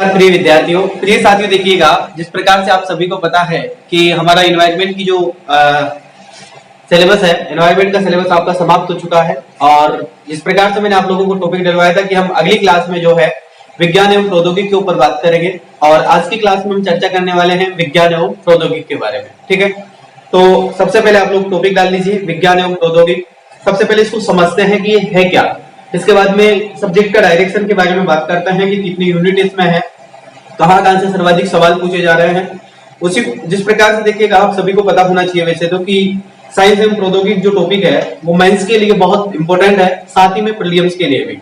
प्रिय विद्यार्थियों, प्रिय साथियों, देखिएगा जिस प्रकार से आप सभी को पता है कि हमारा एनवायरनमेंट की जो सिलेबस है, एनवायरनमेंट का सिलेबस आपका समाप्त हो चुका है। और जिस प्रकार से मैंने आप लोगों को टॉपिक डलवाया था कि हम अगली क्लास में जो है विज्ञान एवं प्रौद्योगिकी के ऊपर बात करेंगे। और आज की क्लास में हम चर्चा करने वाले हैं विज्ञान एवं प्रौद्योगिकी के बारे में। ठीक है, तो सबसे पहले आप लोग टॉपिक डाल लीजिए विज्ञान एवं प्रौद्योगिकी। सबसे पहले इसको समझते हैं कि ये है क्या। इसके बाद में सब्जेक्ट का डायरेक्शन के बारे में बात करते हैं कि कितनी यूनिट इसमें है, कहां से सर्वाधिक सवाल पूछे जा रहे हैं। उसी जिस प्रकार से देखिएगा आप सभी को पता होना चाहिए वैसे तो कि साइंस एवं प्रौद्योगिकी जो टॉपिक है वो मेंस के लिए बहुत इंपॉर्टेंट है, साथ ही में प्रीलिम्स के लिए भी।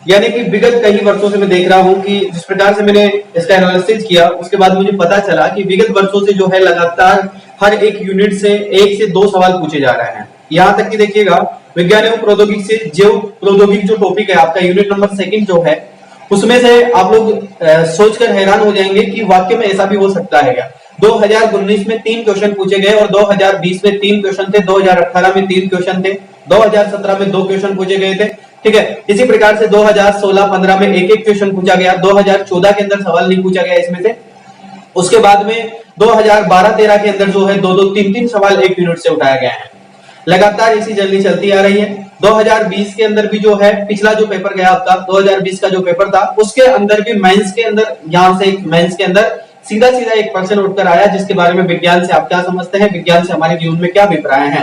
यानी कि विगत कई वर्षों से मैं देख रहा हूं कि जिस प्रकार से मैंने इसका एनालिसिस किया उसके बाद मुझे पता चला कि विगत वर्षों से जो है लगातार हर एक यूनिट से 1 से 2 सवाल पूछे जा रहे हैं। यहाँ तक कि देखिएगा विज्ञान एवं प्रौद्योगिकी से जैव प्रौद्योगिकी जो टॉपिक है आपका यूनिट नंबर 2 जो है उसमें से आप लोग सोचकर हैरान हो जाएंगे कि वाकई में ऐसा भी हो सकता है क्या। 2019 में 3 क्वेश्चन पूछे गए और 2020 में 3 क्वेश्चन थे, 2018 में 3 क्वेश्चन थे, 2017 में 2 क्वेश्चन पूछे गए थे। ठीक है, इसी प्रकार से 2016-15 में एक क्वेश्चन पूछा गया, 2014 के अंदर सवाल नहीं पूछा गया इसमें से। उसके बाद में 2012-13 के अंदर जो है 2-2, 3-3 सवाल एक यूनिट से उठाया गया है। लगातार इसी जर्नी चलती आ रही है। 2020 के अंदर भी जो है पिछला जो पेपर गया आपका 2020 का जो पेपर था उसके अंदर भी मेंस के अंदर यहां से मेंस के अंदर सीधा एक क्वेश्चन उठकर आया जिसके बारे में विज्ञान से आप क्या समझते हैं, विज्ञान से हमारे जीवन में क्या अभिप्राय है।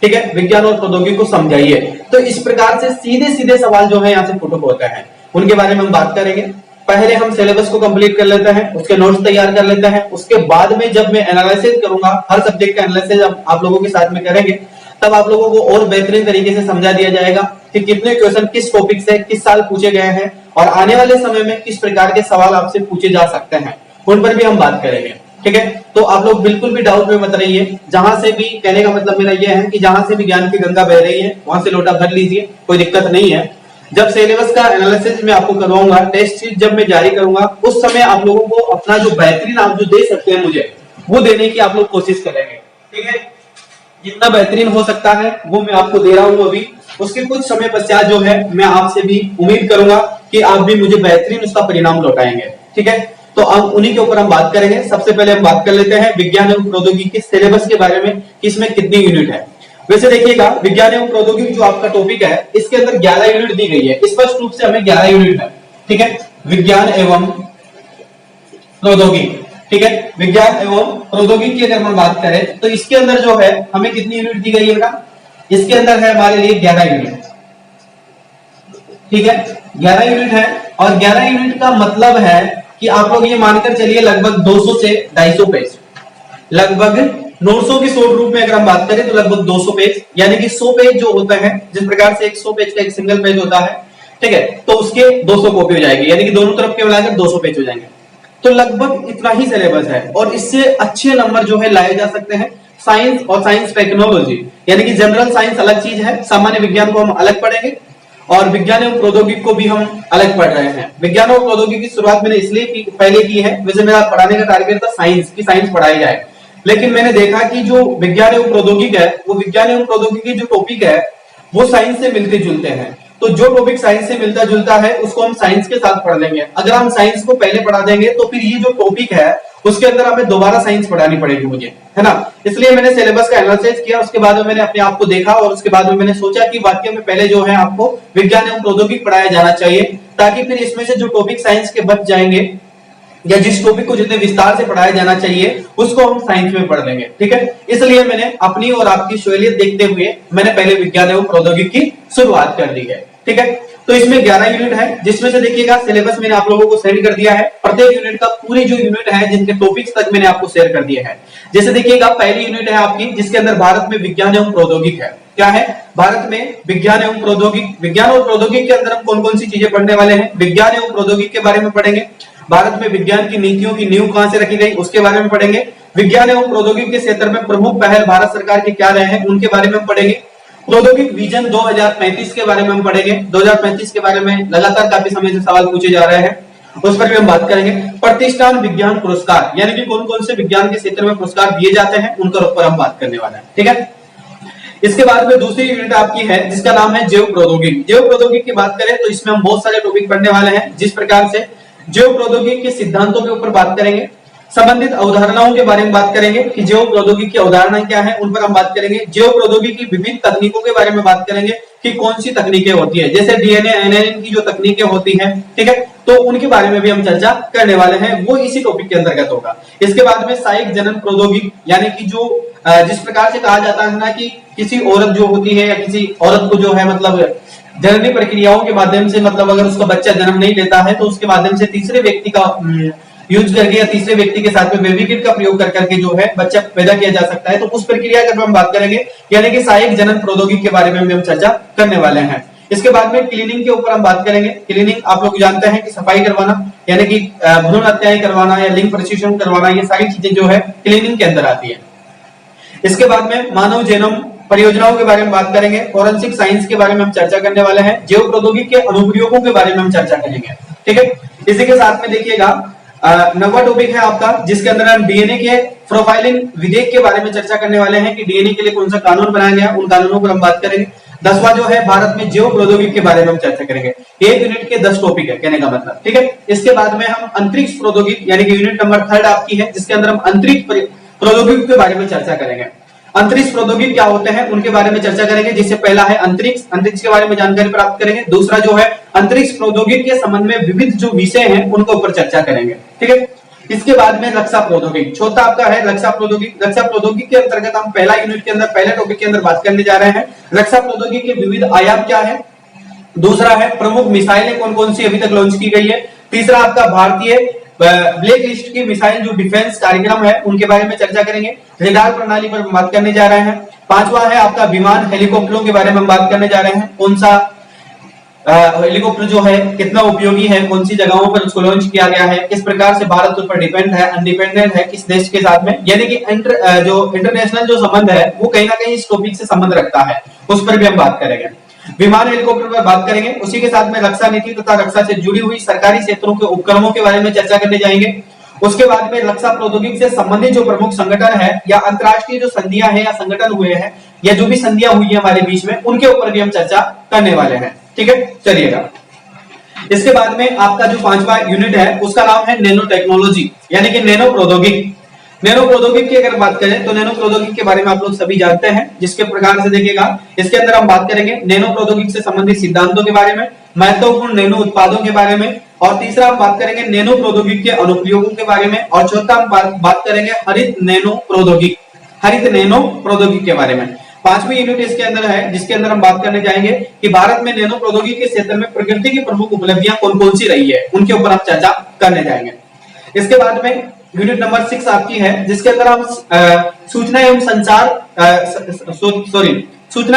ठीक है, विज्ञान और प्रौद्योगिकी को समझाइए। तो इस प्रकार से सीधे सवाल जो है यहाँ से पुट होते हैं, उनके बारे में हम बात करेंगे। पहले हम सिलेबस को कंप्लीट कर लेते हैं, उसके नोट्स तैयार कर लेते हैं। उसके बाद में जब मैं एनालिसिस करूंगा, हर सब्जेक्ट का एनालिसिस आप लोगों के साथ में करेंगे, तब आप लोगों को और बेहतरीन तरीके से समझा दिया जाएगा कि कितने क्वेश्चन किस टॉपिक से किस साल पूछे गए हैं और आने वाले समय में किस प्रकार के सवाल आपसे पूछे जा सकते हैं, उन पर भी हम बात करेंगे। ठीक है, तो आप लोग बिल्कुल भी डाउट में मत रहिए। जहां से भी, कहने का मतलब मेरा यह है कि जहां से भी ज्ञान की गंगा बह रही है वहां से लोटा भर लीजिए, कोई दिक्कत नहीं है। जब सिलेबस का एनालिसिस मैं आपको करवाऊंगा, टेस्ट सीट जब मैं जारी करूंगा, उस समय आप लोगों को अपना जो बेहतरीन आप जो दे सकते हैं मुझे, वो देने की आप लोग कोशिश करेंगे। ठीक है, जितना बेहतरीन हो सकता है वो मैं आपको दे रहा हूं अभी। उसके कुछ समय पश्चात जो है मैं आपसे भी उम्मीद करूंगा कि आप भी मुझे बेहतरीन उसका परिणाम लौटाएंगे। ठीक है, तो अब उन्हीं के ऊपर हम बात करेंगे। सबसे पहले हम बात कर लेते हैं विज्ञान एवं प्रौद्योगिकी के सिलेबस के बारे में कि इसमें कितनी यूनिट है। वैसे देखिएगा विज्ञान एवं प्रौद्योगिकी जो आपका टॉपिक है इसके अंदर 11 यूनिट दी गई है, स्पष्ट रूप से हमें 11 यूनिट है। ठीक है, विज्ञान एवं प्रौद्योगिकी। ठीक है, विज्ञान एवं प्रौद्योगिकी की अगर हम बात करें तो इसके अंदर जो है हमें कितनी यूनिट दी गई है बेटा, इसके अंदर है हमारे लिए 11 यूनिट। ठीक है, 11 यूनिट है और 11 यूनिट का मतलब है कि आप लोग ये मानकर चलिए लगभग 200 से 250 पेज, लगभग 900 की शॉर्ट रूप में अगर हम बात करें तो लगभग 200 पेज, यानी कि 100 पेज जो होता है, जिस प्रकार से 100 पेज का एक सिंगल पेज होता है, ठीक है, तो उसके 200 कॉपी हो जाएगी, यानी कि दोनों तरफ के मिलाकर 200 पेज हो जाएंगे। तो लगभग इतना ही सिलेबस है और इससे अच्छे नंबर जो है लाए जा सकते हैं। साइंस और साइंस टेक्नोलॉजी, यानी कि जनरल साइंस अलग चीज है, सामान्य विज्ञान को हम अलग पढ़ेंगे और विज्ञान एवं प्रौद्योगिकी को भी हम अलग पढ़ रहे हैं। विज्ञान और प्रौद्योगिकी की शुरुआत मैंने इसलिए पहले की है, वैसे मेरा पढ़ाने का टारगेट था साइंस की, साइंस पढ़ाई जाए, लेकिन मैंने देखा कि जो विज्ञान एवं प्रौद्योगिकी है वो विज्ञान एवं प्रौद्योगिकी जो टॉपिक है वो साइंस से मिलते जुलते हैं। तो जो टॉपिक साइंस से मिलता जुलता है उसको हम साइंस के साथ पढ़ लेंगे। अगर हम साइंस को पहले पढ़ा देंगे तो फिर ये जो टॉपिक है उसके अंदर हमें दोबारा साइंस पढ़ानी पड़ेगी मुझे, है ना। इसलिए मैंने सिलेबस का एनालिसिस किया, उसके बाद में मैंने अपने आप को देखा और उसके बाद में मैंने सोचा कि वाकई में पहले जो है आपको विज्ञान एवं प्रौद्योगिकी पढ़ाया जाना चाहिए, ताकि फिर इसमें से जो टॉपिक साइंस के बच जाएंगे या जिस टॉपिक को जितने विस्तार से पढ़ाया जाना चाहिए उसको हम साइंस में पढ़ लेंगे। ठीक है, इसलिए मैंने अपनी और आपकी सहूलियत देखते हुए मैंने पहले विज्ञान एवं प्रौद्योगिकी की शुरुआत कर दी है। ठीक है, तो इसमें 11 यूनिट है, जिसमें से देखिएगा सिलेबस मैंने आप लोगों को सेंड कर दिया है। प्रत्येक यूनिट का पूरी जो यूनिट है जिनके टॉपिक्स तक मैंने आपको शेयर कर दिया है। जैसे देखिएगा पहली यूनिट है आपकी जिसके अंदर भारत में विज्ञान एवं प्रौद्योगिकी है। क्या है? भारत में विज्ञान एवं प्रौद्योगिकी। विज्ञान और प्रौद्योगिकी के अंदर हम कौन कौन सी चीजें पढ़ने वाले हैं? विज्ञान एवं प्रौद्योगिकी के बारे में पढ़ेंगे। भारत में विज्ञान की नीतियों की नींव कहां से रखी गई उसके बारे में पढ़ेंगे। विज्ञान एवं प्रौद्योगिकी के क्षेत्र में प्रमुख पहल भारत सरकार के क्या रहे हैं उनके बारे में हम पढ़ेंगे। प्रौद्योगिकी विजन 2035 के बारे में हम पढ़ेंगे। 2035 के बारे में लगातार काफी समय से सवाल पूछे जा रहे हैं, उस पर भी हम बात करेंगे। प्रतिष्ठान विज्ञान पुरस्कार, यानी कि कौन कौन से विज्ञान के क्षेत्र में पुरस्कार दिए जाते हैं उनके ऊपर हम बात करने वाले हैं। ठीक है, इसके बाद में दूसरी यूनिट आपकी है जिसका नाम है जैव प्रौद्योगिकी। जैव प्रौद्योगिकी की बात करें तो इसमें हम बहुत सारे टॉपिक पढ़ने वाले हैं। जिस प्रकार से जैव प्रौद्योगिकी के सिद्धांतों के ऊपर बात करेंगे, संबंधित अवधारणाओं के बारे में बात करेंगे कि जैव प्रौद्योगिकी की अवधारणाएं क्या है उन पर हम बात करेंगे, जैव प्रौद्योगिकी की विभिन्न तकनीकों के बारे में बात करेंगे कि कौन सी तकनीकें होती है, जैसे डीएनए एनएनए की जो तकनीकें होती हैं, ठीक है, तो उनके बारे में भी हम चर्चा करने वाले हैं, वो इसी टॉपिक के अंतर्गत होगा। इसके बाद में सहायक जनन प्रौद्योगिकी, यानी कि जो जिस प्रकार से कहा जाता है ना कि किसी औरत जो होती है या किसी औरत को जो है मतलब जननी प्रक्रियाओं के माध्यम से मतलब अगर उसका बच्चा जन्म नहीं लेता है तो उसके माध्यम से तीसरे व्यक्ति का यूज करके या तीसरे व्यक्ति के साथ में बेबी किट का प्रयोग कर करके जो है बच्चा पैदा किया जा सकता है, तो उस प्रक्रिया की हम बात करेंगे, यानी कि सहायक जनन प्रौद्योगिकी के बारे में हम चर्चा करने वाले हैं। इसके बाद में क्लीनिंग के ऊपर हम बात करेंगे। क्लीनिंग आप लोग जानते हैं कि सफाई करवाना, यानी कि भ्रूण हत्याएं करवाना या लिंग परीक्षण करवाना, ये सारी चीजें जो है क्लीनिंग के अंदर आती है। इसके बाद में मानव जेनोम परियोजनाओं के बारे में बात करेंगे, फॉरेंसिक साइंस के बारे में हम चर्चा करने वाले हैं, जैव प्रौद्योगिकी के अनुप्रयोगों के बारे में हम चर्चा करेंगे, ठीक है। इसी के साथ में देखिएगा नवा टॉपिक है आपका, जिसके अंदर हम डीएनए के प्रोफाइलिंग विधेयक के बारे में चर्चा करने वाले हैं कि डीएनए के लिए कौन सा कानून बनाया गया, उन कानूनों पर हम बात करेंगे। 10वां जो है भारत में जैव प्रौद्योगिकी के बारे में हम चर्चा करेंगे। एक यूनिट के 10 टॉपिक है कहने का मतलब, ठीक है। इसके बाद में हम अंतरिक्ष प्रौद्योगिकी, यानी कि यूनिट नंबर 3 आपकी है, जिसके अंदर हम अंतरिक्ष प्रौद्योगिकी के बारे में चर्चा करेंगे। अंतरिक्ष प्रौद्योगिकी क्या होते हैं उनके बारे में चर्चा करेंगे, जिससे पहला है अंतरिक्ष के बारे में जानकारी प्राप्त करेंगे। दूसरा जो है अंतरिक्ष प्रौद्योगिकी के संबंध में विविध जो विषय हैं उनके ऊपर चर्चा करेंगे, ठीक है। इसके बाद में रक्षा प्रौद्योगिकी, चौथा आपका है रक्षा प्रौद्योगिकी। रक्षा प्रौद्योगिकी के अंतर्गत हम पहला यूनिट के अंदर पहले टॉपिक के अंदर बात करने जा रहे हैं, रक्षा प्रौद्योगिकी के विविध आयाम क्या है। दूसरा है प्रमुख मिसाइलें कौन कौन सी अभी तक लॉन्च की गई है। तीसरा आपका भारतीय ब्लैक लिस्ट की मिसाइल जो डिफेंस कार्यक्रम है उनके बारे में चर्चा करेंगे। रेडार प्रणाली पर बात करने जा रहे हैं। पांचवा है आपका विमान हेलीकॉप्टरों के बारे में हम बात करने जा रहे हैं, कौन सा हेलीकॉप्टर जो है कितना उपयोगी है, कौन सी जगहों पर उसको लॉन्च किया गया है, किस प्रकार से भारत उस पर डिपेंड है, अनडिपेंडेंट है किस देश के साथ में, यानी कि जो इंटरनेशनल जो संबंध है वो कहीं ना कहीं इस टॉपिक से संबंध रखता है, उस पर भी हम बात करेंगे। विमान हेलीकॉप्टर पर बात करेंगे। उसी के साथ में रक्षा नीति तथा रक्षा से जुड़ी हुई सरकारी क्षेत्रों के उपक्रमों के बारे में चर्चा करने जाएंगे। उसके बाद में रक्षा प्रौद्योगिकी से संबंधित जो प्रमुख संगठन है या अंतरराष्ट्रीय जो संधियां हैं या संगठन हुए हैं या जो भी संधियां हुई है हमारे बीच में, उनके ऊपर भी हम चर्चा करने वाले हैं, ठीक है। चलिएगा, इसके बाद में आपका जो 5वां यूनिट है उसका नाम है नैनो टेक्नोलॉजी, यानी कि नैनो प्रौद्योगिकी। नैनो प्रौद्योगिकी की अगर बात करें तो नैनो प्रौद्योगिकी के बारे में आप लोग सभी जानते हैं, जिसके प्रकार से देखिएगा इसके अंदर हम बात करेंगे नैनो प्रौद्योगिकी से संबंधित सिद्धांतों के बारे में, महत्वपूर्ण नैनो उत्पादों के बारे में, और तीसरा हम बात करेंगे नैनो प्रौद्योगिकी के अनुप्रयोगों के बारे में, और चौथा हम बात करेंगे हरित नैनो प्रौद्योगिकी के बारे में। 5वीं यूनिट इसके अंदर है, जिसके अंदर हम बात करने जाएंगे कि भारत में नैनो प्रौद्योगिकी के क्षेत्र में प्रकृति की प्रमुख उपलब्धियां कौन कौन सी रही है, उनके ऊपर हम चर्चा करने जाएंगे। इसके बाद में यूनिट नंबर 6 आपकी है, जिसके अंदर हम सूचना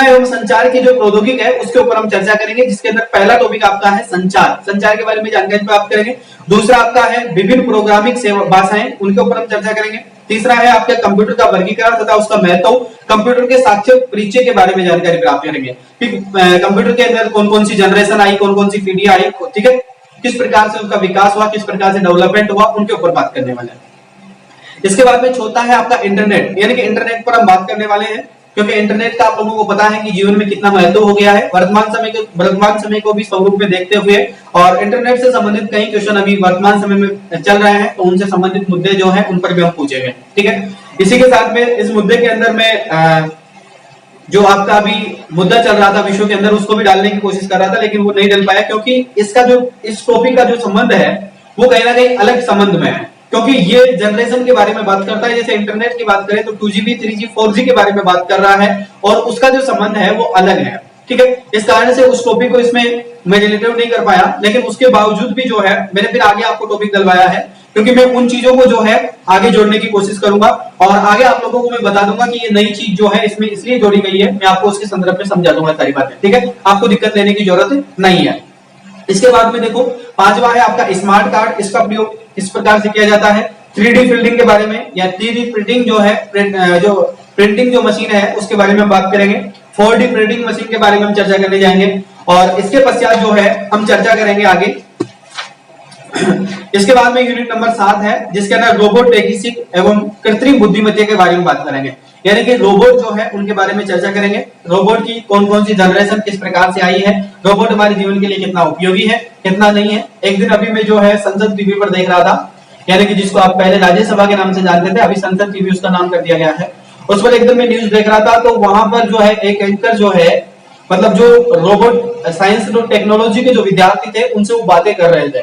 एवं संचार की जो प्रौद्योगिकी है उसके ऊपर हम चर्चा करेंगे, जिसके अंदर पहला टॉपिक आपका है संचार के बारे में जानकारी प्राप्त करेंगे। दूसरा आपका है विभिन्न प्रोग्रामिंग भाषाएं, उनके ऊपर हम चर्चा करेंगे। तीसरा है आपके कंप्यूटर का वर्गीकरण तथा उसका महत्व, कंप्यूटर के साक्ष्य परिचय के बारे में जानकारी प्राप्त करेंगे कि कंप्यूटर के अंदर कौन कौन सी जनरेशन आई, कौन कौन सी पीढ़ी आई, ठीक है, किस प्रकार से उनका विकास हुआ, किस प्रकार से डेवलपमेंट हुआ, उनके ऊपर बात करने वाले हैं। इसके बाद में चौथा है आपका इंटरनेट, यानी कि इंटरनेट पर हम बात करने वाले हैं, क्योंकि इंटरनेट का आप लोगों को पता है कि जीवन में कितना महत्व हो गया है वर्तमान समय को भी स्वरूप में देखते हुए, और इंटरनेट से संबंधित कई क्वेश्चन अभी वर्तमान समय में चल रहे हैं, तो उनसे संबंधित मुद्दे जो है उन पर भी हम पूछेंगे, ठीक है। इसी के साथ में इस मुद्दे के अंदर में जो आपका अभी मुद्दा चल रहा था विश्व के अंदर, उसको भी डालने की कोशिश कर रहा था, लेकिन वो नहीं डल पाया, क्योंकि इसका जो इस टॉपिक का जो संबंध है वो कहीं ना कहीं अलग संबंध में है, क्योंकि ये जनरेशन के बारे में बात करता है। जैसे इंटरनेट की बात करें तो 2GB 3G 4G के बारे में बात कर रहा है, और उसका जो संबंध है वो अलग है, ठीक है। इस कारण से उस टॉपिक को इसमें मैं रिलेटिव नहीं कर पाया, लेकिन उसके बावजूद भी जो है मैंने फिर आगे आपको टॉपिक डलवाया है, क्योंकि मैं उन चीजों को जो है आगे जोड़ने की कोशिश करूंगा, और आगे आप लोगों को मैं बता दूंगा कि ये नई चीज जो है इसमें इसलिए जोड़ी गई है, मैं आपको उसके संदर्भ में समझा दूंगा सारी बातें, ठीक है। आपको दिक्कत लेने की जरूरत नहीं है। इसके बाद में देखो 5वां है आपका स्मार्ट कार्ड, इसका प्रयोग किस प्रकार से किया जाता है। 3D प्रिंटिंग के बारे में, या 3D प्रिंटिंग जो है जो प्रिंटिंग जो मशीन है उसके बारे में हम बात करेंगे। 4D प्रिंटिंग मशीन के बारे में हम चर्चा करने जाएंगे, और इसके पश्चात जो है हम चर्चा करेंगे आगे। इसके बाद में यूनिट नंबर 7 है, जिसके अंदर रोबोट टेक्निक एवं कृत्रिम बुद्धिमत्ता के बारे में बात करेंगे। यानी कि रोबोट जो है उनके बारे में चर्चा करेंगे। रोबोट की कौन कौन सी जनरेशन किस प्रकार से आई है, रोबोट हमारे जीवन के लिए कितना उपयोगी है, कितना नहीं है। एक दिन अभी मैं जो है संसद टीवी पर देख रहा था, यानी कि जिसको आप पहले राज्यसभा के नाम से जानते थे, अभी संसद टीवी उसका नाम कर दिया गया है। उस पर एक दिन मैं न्यूज देख रहा था, तो वहां पर जो है एक एंकर जो है, मतलब जो रोबोट साइंस और टेक्नोलॉजी के जो विद्यार्थी थे उनसे वो बातें कर रहे थे।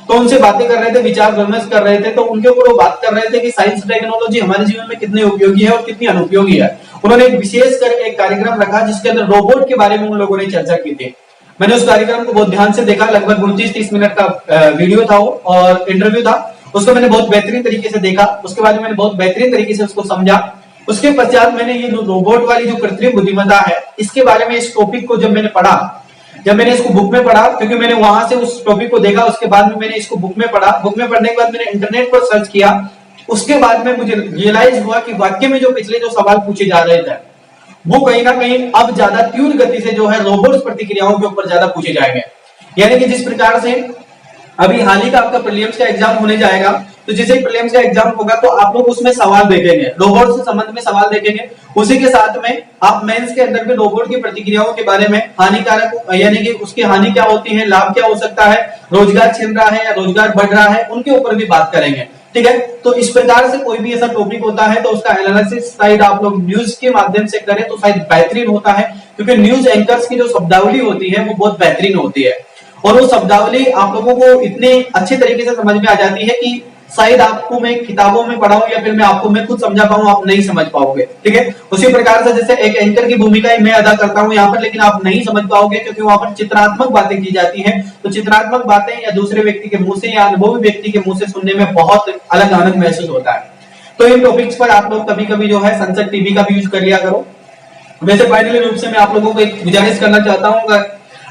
तो उनसे बातें कर रहे थे, विचार विमर्श कर रहे थे, तो उनके ऊपर वो बात कर रहे थे कि साइंस टेक्नोलॉजी हमारे जीवन में कितनी उपयोगी है और कितनी अनुपयोगी है। उन्होंने एक विशेष कर एक कार्यक्रम रखा जिसके अंदर रोबोट के बारे में उन लोगों ने चर्चा की थी। मैंने उस कार्यक्रम को बहुत ध्यान से देखा, लगभग 29-30 मिनट का वीडियो था वो और इंटरव्यू था। उसको मैंने बहुत बेहतरीन तरीके से देखा, उसके बाद मैंने बहुत बेहतरीन तरीके से उसको समझा। उसके पश्चात मैंने ये जो रोबोट वाली जो कृत्रिम बुद्धिमत्ता है, इसके बारे में इस टॉपिक को जब मैंने पढ़ा, जब मैंने इसको बुक में पढ़ा, क्योंकि मैंने वहां से उस टॉपिक को देखा, उसके बाद में मैंने इसको बुक में पढ़ा। बुक में पढ़ने के बाद मैंने इंटरनेट पर सर्च किया। उसके बाद में मुझे रियलाइज हुआ कि वाक्य में जो पिछले जो सवाल पूछे जा रहे थे वो कहीं ना कहीं अब ज्यादा तीव्र गति से जो है रोबोट्स प्रतिक्रियाओं के ऊपर ज्यादा पूछे जाएंगे। यानी कि जिस प्रकार से अभी हाल ही का आपका प्रीलिम्स का एग्जाम होने जाएगा, तो जैसे ही प्रीलिम्स का एग्जाम होगा तो आप लोग उसमें सवाल देखेंगे, रोबोट से संबंध में सवाल देखेंगे। उसी के साथ में आप मेंस के अंदर भी रोबोट की प्रतिक्रियाओं के बारे में, हानिकारक यानी कि उसकी हानि क्या होती है, लाभ क्या हो सकता है, रोजगार छिन रहा है या रोजगार बढ़ रहा है, उनके ऊपर भी बात करेंगे। ठीक है, तो इस प्रकार से कोई भी ऐसा टॉपिक होता है तो उसका एनालिसिस शायद आप लोग न्यूज के माध्यम से करें तो शायद बेहतरीन होता है, क्योंकि न्यूज एंकर्स की जो शब्दावली होती है वो बहुत बेहतरीन होती है और वो शब्दावली आप लोगों को इतने अच्छे तरीके से समझ में आ जाती है कि शायद आपको मैं किताबों में पढ़ाऊं या फिर मैं आपको मैं खुद समझा पाऊं, आप नहीं समझ पाओगे। ठीक है, उसी प्रकार से जैसे एक एंकर की भूमिका मैं अदा करता हूं यहाँ पर, लेकिन आप नहीं समझ पाओगे क्योंकि वहां पर चित्रात्मक बातें की जाती हैं। तो चित्रात्मक बातें या दूसरे व्यक्ति के मुंह से या अनुभवी व्यक्ति के मुंह से सुनने में बहुत अलग आनंद महसूस होता है। तो इन टॉपिक्स पर आप लोग कभी कभी जो है संसद टीवी का भी यूज कर लिया करो। वैसे फाइनली रूप से मैं आप लोगों को एक गुजारिश करना चाहता हूँ,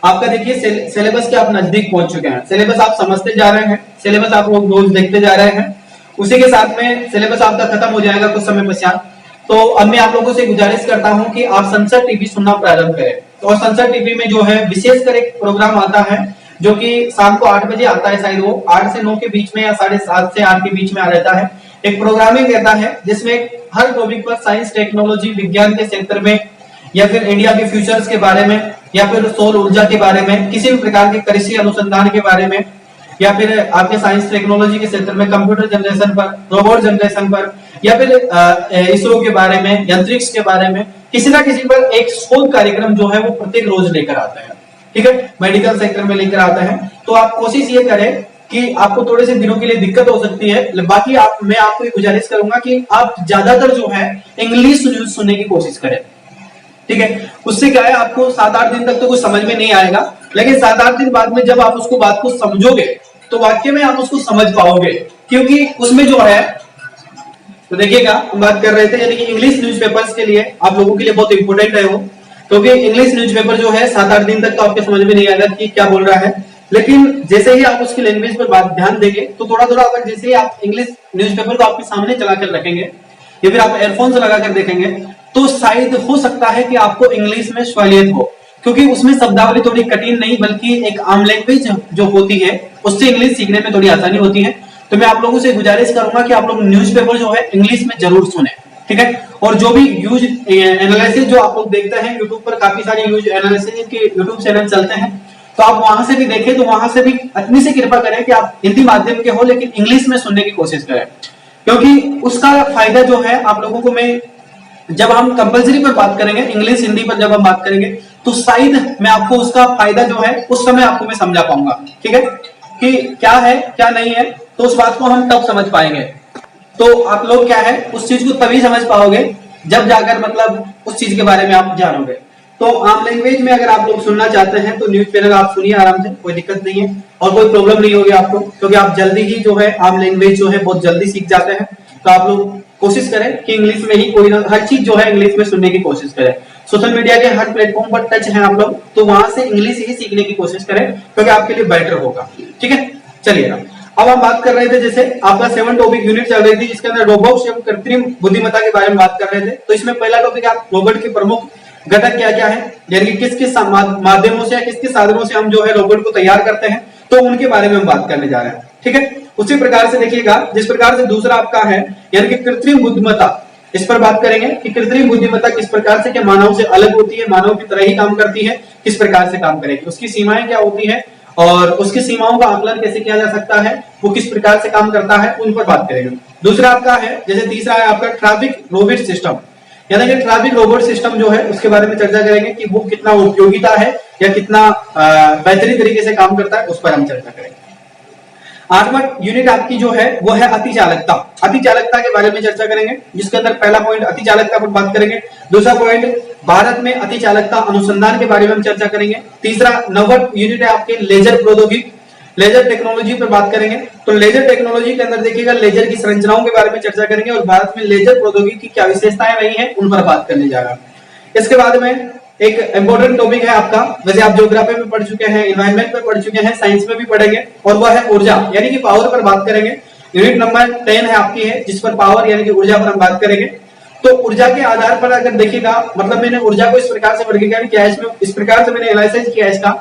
आपका देखिए सिलेबस के आप नजदीक पहुंच चुके हैं, सिलेबस आप समझते जा रहे हैं, सिलेबस आप लोग रोज देखते जा रहे हैं, उसी के साथ में सिलेबस आपका खत्म हो जाएगा कुछ समय पश्चात। तो अब मैं आप लोगों से गुजारिश करता हूं कि आप संसद टीवी सुनना प्रारंभ करें। तो और संसद टीवी में जो है विशेषकर एक प्रोग्राम आता है जो कि शाम को 8 बजे आता है, शायद वो 8 से 9 के बीच में या 7:30 से 8 के बीच में आ रहता है। एक प्रोग्रामिंग रहता है जिसमें हर टॉपिक पर साइंस टेक्नोलॉजी विज्ञान के क्षेत्र में या फिर इंडिया के फ्यूचर्स के बारे में या फिर सौर ऊर्जा के बारे में, किसी भी प्रकार के कृषि अनुसंधान के बारे में या फिर आपके साइंस टेक्नोलॉजी के क्षेत्र में कंप्यूटर जनरेशन पर, रोबोट जनरेशन पर या फिर इसरो के बारे में, अंतरिक्ष के बारे में, किसी ना किसी पर एक शोध कार्यक्रम जो है वो प्रत्येक रोज लेकर आते हैं। ठीक है, मेडिकल सेक्टर में लेकर आते हैं। तो आप कोशिश ये करें कि आपको थोड़े से दिनों के लिए दिक्कत हो सकती है, बाकी मैं आपको ये गुजारिश करूंगा कि आप ज्यादातर जो है इंग्लिश न्यूज सुनने की कोशिश करें। ठीक है, उससे क्या है आपको 7-8 दिन तक तो कुछ समझ में नहीं आएगा, लेकिन 7-8 दिन बाद में जब आप उसको बात को समझोगे तो वाक्य में आप उसको समझ पाओगे, क्योंकि उसमें जो है, तो देखिएगा हम बात कर रहे थे यानी कि इंग्लिश न्यूज़पेपर्स के लिए आप लोगों के लिए बहुत इंपॉर्टेंट है वो, क्योंकि इंग्लिश न्यूज़पेपर जो है 7-8 दिन तक तो आपके समझ में नहीं आएगा कि क्या बोल रहा है, लेकिन जैसे ही आप उसकी लैंग्वेज पर बात ध्यान देंगे तो थोड़ा थोड़ा अगर जैसे ही आप इंग्लिश न्यूज़पेपर को आपके सामने चलाकर रखेंगे या फिर आप एयरफोन से लगाकर देखेंगे तो शायद हो सकता है कि आपको इंग्लिश में स्वायत्त हो, क्योंकि उसमें शब्दावली थोड़ी कठिन नहीं बल्कि एक आम लैंग्वेज जो होती है उससे इंग्लिश सीखने में थोड़ी आसानी होती है। तो मैं आप लोगों से गुजारिश करूंगा कि आप लोग न्यूज़पेपर जो है इंग्लिश में जरूर सुने। ठीक है, और जो भी यूज एनालिसिस जो आप लोग देखते हैं यूट्यूब पर, काफी सारे यूज एनालिसिस के यूट्यूब चैनल चलते हैं, तो आप वहां से भी देखें, तो वहां से भी इतनी सी कृपा करें कि आप हिंदी माध्यम के हो लेकिन इंग्लिश में सुनने की कोशिश करें, क्योंकि उसका फायदा जो है आप लोगों को, मैं जब हम कंपलसरी पर बात करेंगे, इंग्लिश हिंदी पर जब हम बात करेंगे तो शायद मैं आपको उसका फायदा जो है उस समय आपको मैं समझा पाऊंगा। ठीक है, कि क्या है क्या नहीं है, तो उस बात को हम तब समझ पाएंगे। तो आप लोग क्या है उस चीज को तभी समझ पाओगे जब जाकर मतलब उस चीज के बारे में आप जानोगे। तो आम लैंग्वेज में अगर आप लोग सुनना चाहते हैं तो न्यूज चैनल आप सुनिए आराम से, कोई दिक्कत नहीं है और कोई प्रॉब्लम नहीं होगी आपको, क्योंकि आप जल्दी ही जो है आम लैंग्वेज जो है बहुत जल्दी सीख जाते हैं। तो आप लोग कोशिश करें कि इंग्लिश में ही कोई हर चीज जो है इंग्लिश में सुनने की कोशिश करें। सोशल मीडिया के हर प्लेटफॉर्म पर टच हैं आप लोग, तो वहां से इंग्लिश ही सीखने की कोशिश करें क्योंकि आपके लिए बेटर होगा। ठीक है, चलिए अब हम बात कर रहे थे, जैसे आपका 7 टॉपिक यूनिट चल रही थी जिसके अंदर रोबोट्स एवं कृत्रिम बुद्धिमत्ता के बारे में बात कर रहे थे। तो इसमें पहला टॉपिक आप रोबोट के प्रमुख घटक क्या क्या है, यानी कि किस किस माध्यमों से या किस किस साधनों से हम जो है रोबोट को तैयार करते हैं, तो उनके बारे में हम बात करने जा रहे हैं। ठीक है, उसी प्रकार से देखिएगा जिस प्रकार से दूसरा आपका है यानी कि कृत्रिम बुद्धिमत्ता, इस पर बात करेंगे कि कृत्रिम बुद्धिमत्ता किस प्रकार से क्या मानव से अलग होती है, मानव की तरह ही काम करती है, किस प्रकार से काम करेगी, उसकी सीमाएं क्या होती है और उसकी सीमाओं का आकलन कैसे किया जा सकता है, वो किस प्रकार से काम करता है, उन पर बात करेंगे। दूसरा आपका है, जैसे तीसरा है आपका ट्रैफिक रोबोट सिस्टम, यानी कि ट्रैफिक रोबोट सिस्टम जो है उसके बारे में चर्चा करेंगे कि वो कितना उपयोगिता है या कितना बेहतरीन तरीके से काम करता है, उस पर हम चर्चा करेंगे। आठवां यूनिट आपकी जो है वो है अतिचालकता। अतिचालकता के बारे में चर्चा करेंगे, जिसके अंदर पहला पॉइंट अतिचालकता पर बात करेंगे। दूसरा पॉइंट भारत में अतिचालकता अनुसंधान के बारे में हम चर्चा करेंगे। तीसरा नौवां यूनिट है आपके लेजर प्रौद्योगिकी, लेजर टेक्नोलॉजी पर बात करेंगे। तो लेजर टेक्नोलॉजी के अंदर देखिएगा लेजर की संरचनाओं के बारे में चर्चा करेंगे और भारत में लेजर प्रौद्योगिकी की क्या विशेषताएं रही हैं उन पर बात करने जा रहा है। इसके बाद में एक इंपॉर्टेंट टॉपिक है आपका, वैसे आप ज्योग्राफी में पढ़ चुके हैं, एनवायरनमेंट में पढ़ चुके हैं, साइंस में भी पढ़ेंगे, और वह है ऊर्जा यानी कि पावर पर बात करेंगे। यूनिट नंबर 10 है आपकी है, जिस पर पावर यानी कि ऊर्जा पर हम बात करेंगे। तो ऊर्जा के आधार पर अगर देखिएगा, मतलब मैंने ऊर्जा को इस प्रकार से वर्गीकरण किया है, इसमें इस प्रकार से मैंने एनालिसिस किया है इसका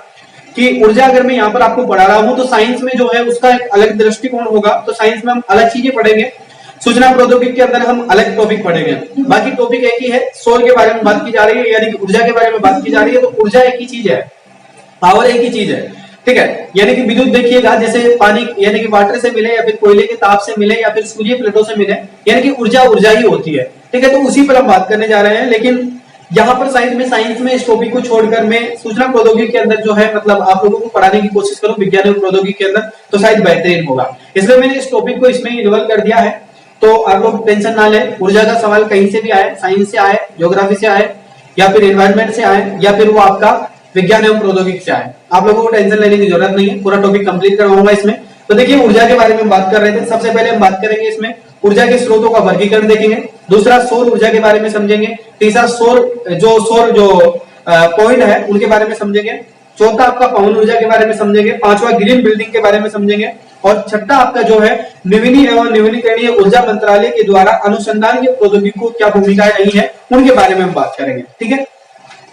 कि ऊर्जा अगर मैं यहाँ पर आपको पढ़ा रहा हूँ तो साइंस में जो है उसका एक अलग दृष्टिकोण होगा, तो साइंस में हम अलग चीजें पढ़ेंगे, सूचना प्रौद्योगिकी के अंदर हम अलग टॉपिक पढ़ेंगे। बाकी टॉपिक एक ही है, सौर के बारे में बात की जा रही है, यानी कि ऊर्जा के बारे में बात की जा रही है। तो ऊर्जा एक ही चीज है, पावर एक ही चीज है, ठीक है। यानी कि विद्युत देखिएगा जैसे पानी यानी कि वाटर से मिले या फिर कोयले के ताप से मिले या फिर सूर्य प्लेटों से मिले, यानी कि ऊर्जा ऊर्जा ही होती है, ठीक है। तो उसी पर हम बात करने जा रहे हैं, लेकिन यहाँ पर साइंस में इस टॉपिक को छोड़कर मैं सूचना प्रौद्योगिकी के अंदर जो है मतलब आप लोगों को पढ़ाने की कोशिश करूं विज्ञान एवं प्रौद्योगिकी के अंदर, तो शायद बेहतरीन होगा। इसलिए मैंने इस टॉपिक को इसमें इन्वॉल्व कर दिया है। तो आप लोग टेंशन ना लें, ऊर्जा का सवाल कहीं से भी आए, साइंस से आए, ज्योग्राफी से आए, या फिर एनवायरनमेंट से आए, या फिर वो आपका विज्ञान एवं प्रौद्योगिकी से आए, आप लोगों को टेंशन लेने की जरूरत नहीं है, पूरा टॉपिक कंप्लीट करवाऊंगा इसमें। तो देखिए ऊर्जा के बारे में बात कर रहे थे, सबसे पहले हम बात करेंगे इसमें ऊर्जा के स्रोतों का वर्गीकरण देखेंगे। दूसरा सौर ऊर्जा के बारे में समझेंगे। तीसरा सौर जो पॉइंट है उनके बारे में समझेंगे। चौथा आपका पवन ऊर्जा के बारे में समझेंगे। पांचवा ग्रीन बिल्डिंग के बारे में समझेंगे। और छठा आपका जो है नवीनीकरणीय एवं नवीनीकरणीय ऊर्जा मंत्रालय के द्वारा अनुसंधान की प्रौद्योगिकी को क्या भूमिकाएं रही है उनके बारे में हम बात करेंगे, ठीक है।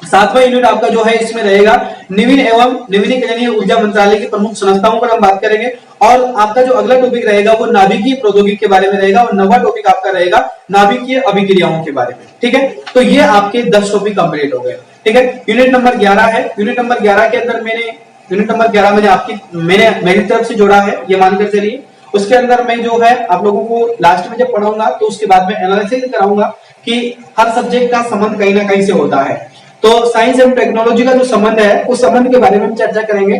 सातवां यूनिट आपका जो है इसमें रहेगा नवीन एवं नवीनीकरणीय ऊर्जा मंत्रालय की प्रमुख संस्थाओं पर हम बात करेंगे। और आपका जो अगला टॉपिक रहेगा वो नाभिकीय प्रौद्योगिकी के बारे में रहेगा, और नवा टॉपिक आपका रहेगा नाभिकीय अभिक्रियाओं के बारे में, ठीक है। तो ये आपके 10 टॉपिक कंप्लीट हो गए, ठीक है। यूनिट नंबर 11 है। यूनिट नंबर 11 के अंदर यूनिट नंबर 11 मैंने मेरी तरफ से जोड़ा है, ये मानकर चलिए। उसके अंदर मैं जो है आप लोगों को लास्ट में जब पढ़ाऊंगा तो उसके बाद में एनालिसिस कराऊंगा कि हर सब्जेक्ट का संबंध कहीं ना कहीं से होता है। तो साइंस एंड टेक्नोलॉजी का जो संबंध है उस संबंध के बारे में हम चर्चा करेंगे,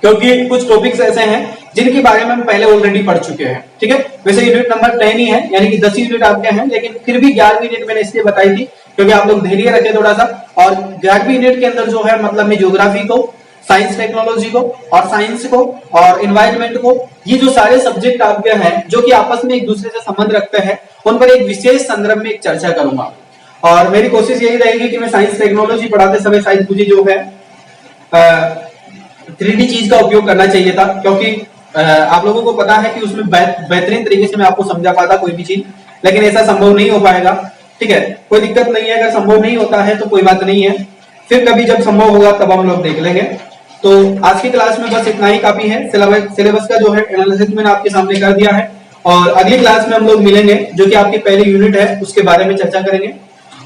क्योंकि कुछ टॉपिक्स ऐसे हैं जिनके बारे में हम पहले ऑलरेडी पढ़ चुके हैं, ठीक है। वैसे यूनिट नंबर 10 ही है, यानी कि 10 यूनिट आपके हैं, लेकिन फिर भी 11वीं यूनिट मैंने इसलिए बताई थी क्योंकि आप लोग धैर्य रखें थोड़ा सा। और 11वीं यूनिट के अंदर जो है मतलब मैं ज्योग्राफी को, साइंस टेक्नोलॉजी को और साइंस को और एनवायरनमेंट को, ये जो सारे सब्जेक्ट आपके हैं जो कि आपस में एक दूसरे से संबंध रखते हैं, उन पर एक विशेष संदर्भ में एक चर्चा करूंगा। और मेरी कोशिश यही रहेगी कि मैं साइंस टेक्नोलॉजी पढ़ाते समय शायद मुझे जो है 3D चीज का उपयोग करना चाहिए था, क्योंकि आप लोगों को पता है कि उसमें बेहतरीन तरीके से मैं आपको समझा पाता कोई भी चीज, लेकिन ऐसा संभव नहीं हो पाएगा, ठीक है। कोई दिक्कत नहीं है, अगर संभव नहीं होता है तो कोई बात नहीं है, फिर कभी जब संभव होगा तब हम लोग देख लेंगे। तो आज की क्लास में बस इतना ही काफी है। सिलेबस का जो है एनालिसिस मैंने आपके सामने कर दिया है, और अगली क्लास में हम लोग मिलेंगे जो कि आपकी पहली यूनिट है, उसके बारे में चर्चा करेंगे।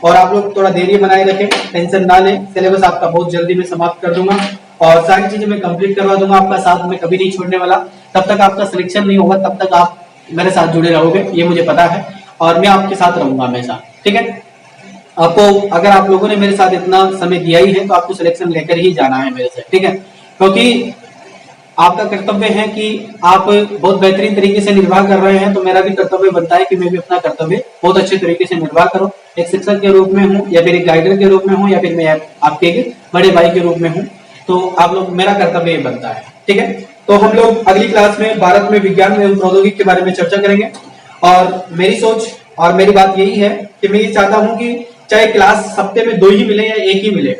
और आप लोग थोड़ा धैर्य बनाए रखें, टेंशन ना लें, सिलेबस आपका बहुत जल्दी में समाप्त कर दूंगा और सारी चीजें मैं कंप्लीट करवा दूंगा, आपका साथ में कभी नहीं छोड़ने वाला। तब तक आपका सिलेक्शन नहीं होगा, तब तक आप मेरे साथ जुड़े रहोगे, ये मुझे पता है, और मैं आपके साथ रहूंगा हमेशा, ठीक है। आपको अगर आप लोगों ने मेरे साथ इतना समय दिया ही है तो आपको सिलेक्शन लेकर ही जाना है मेरे से, ठीक है। क्योंकि आपका कर्तव्य है कि आप बहुत बेहतरीन तरीके से निर्वाह कर रहे हैं, तो मेरा भी कर्तव्य बनता है कि मैं भी अपना कर्तव्य बहुत अच्छे तरीके से निर्वाह करूं। एक शिक्षक के रूप में हूं, या फिर एक गाइडर के रूप में हूं, या फिर मैं आपके बड़े भाई के रूप में हूं, तो आप लोग मेरा कर्तव्य ये बनता है, ठीक है। तो हम लोग अगली क्लास में भारत में विज्ञान एवं प्रौद्योगिकी के बारे में चर्चा करेंगे। और मेरी सोच और मेरी बात यही है कि मैं ये चाहता हूं कि चाहे क्लास हफ्ते में 2 ही मिले या 1 ही मिले,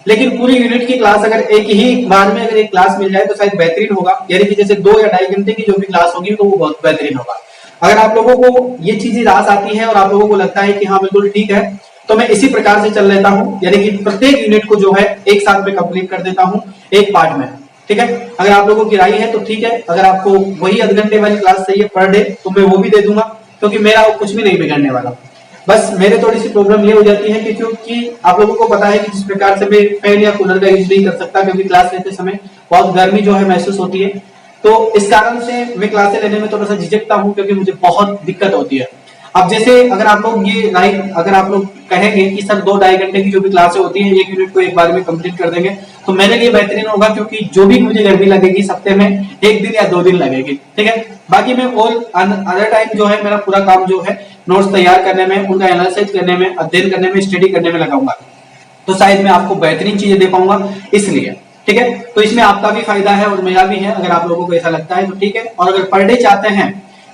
लेकिन पूरी यूनिट की क्लास अगर एक ही बार में अगर एक क्लास मिल जाए तो शायद बेहतरीन होगा। यानी कि जैसे 2 या 2.5 घंटे की जो भी क्लास होगी तो वो बहुत बेहतरीन होगा। अगर आप लोगों को ये चीजें रास आती है और आप लोगों को लगता है कि हाँ बिल्कुल ठीक है, तो मैं इसी प्रकार से चल लेता हूँ, यानी कि प्रत्येक यूनिट को जो है एक साथ में कंप्लीट कर देता हूँ एक पार्ट में, ठीक है। अगर आप लोगों की राय है तो ठीक है, अगर आपको वही आधे घंटे वाली क्लास चाहिए पर डे तो मैं वो भी दे दूंगा, क्योंकि मेरा कुछ भी नहीं बिगड़ने वाला। बस मेरे थोड़ी सी प्रॉब्लम ये हो जाती है कि क्योंकि आप लोगों को पता है कि जिस प्रकार से मैं फैन या कूलर का यूज नहीं कर सकता, क्योंकि क्लास लेते समय बहुत गर्मी जो है महसूस होती है, तो इस कारण से मैं क्लासें लेने में थोड़ा सा झिझकता हूँ, क्योंकि मुझे बहुत दिक्कत होती है। अब जैसे अगर आप लोग ये राइट, अगर आप लोग कहेंगे कि सर 2-2.5 घंटे की जो भी क्लासें होती है 1 यूनिट को एक बार में कंप्लीट कर देंगे, तो मेरे लिए बेहतरीन होगा, क्योंकि जो भी मुझे गर्मी लगेगी सप्ताह में 1 दिन या 2 दिन लगेगी, ठीक है। बाकी मैं ऑल अदर टाइम जो है मेरा पूरा काम जो है नोट्स तैयार करने में, उनका एनालिसिस करने में, अध्ययन करने में, स्टडी करने में लगाऊंगा, तो शायद मैं आपको बेहतरीन चीजें दे पाऊंगा, इसलिए ठीक है। तो इसमें आपका भी फायदा है और मेरा भी है, अगर आप लोगों को ऐसा लगता है तो ठीक है। और अगर पर डे चाहते हैं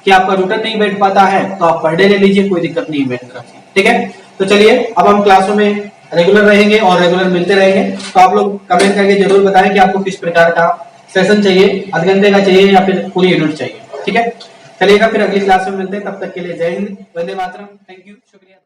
कि आपका रूटीन नहीं बैठ पाता है तो आप पर डे ले लीजिए, कोई दिक्कत नहीं है मेरी तरफ से, ठीक है। तो चलिए अब हम क्लासों में रेगुलर रहेंगे और रेगुलर मिलते रहेंगे। तो आप लोग कमेंट करके जरूर बताएं कि आपको किस प्रकार का सेशन चाहिए, आधे घंटे का चाहिए या फिर पूरी यूनिट चाहिए, ठीक है। चलिएगा फिर अगली क्लास में मिलते हैं, तब तक के लिए जय हिंद, वंदे मातरम, थैंक यू, शुक्रिया।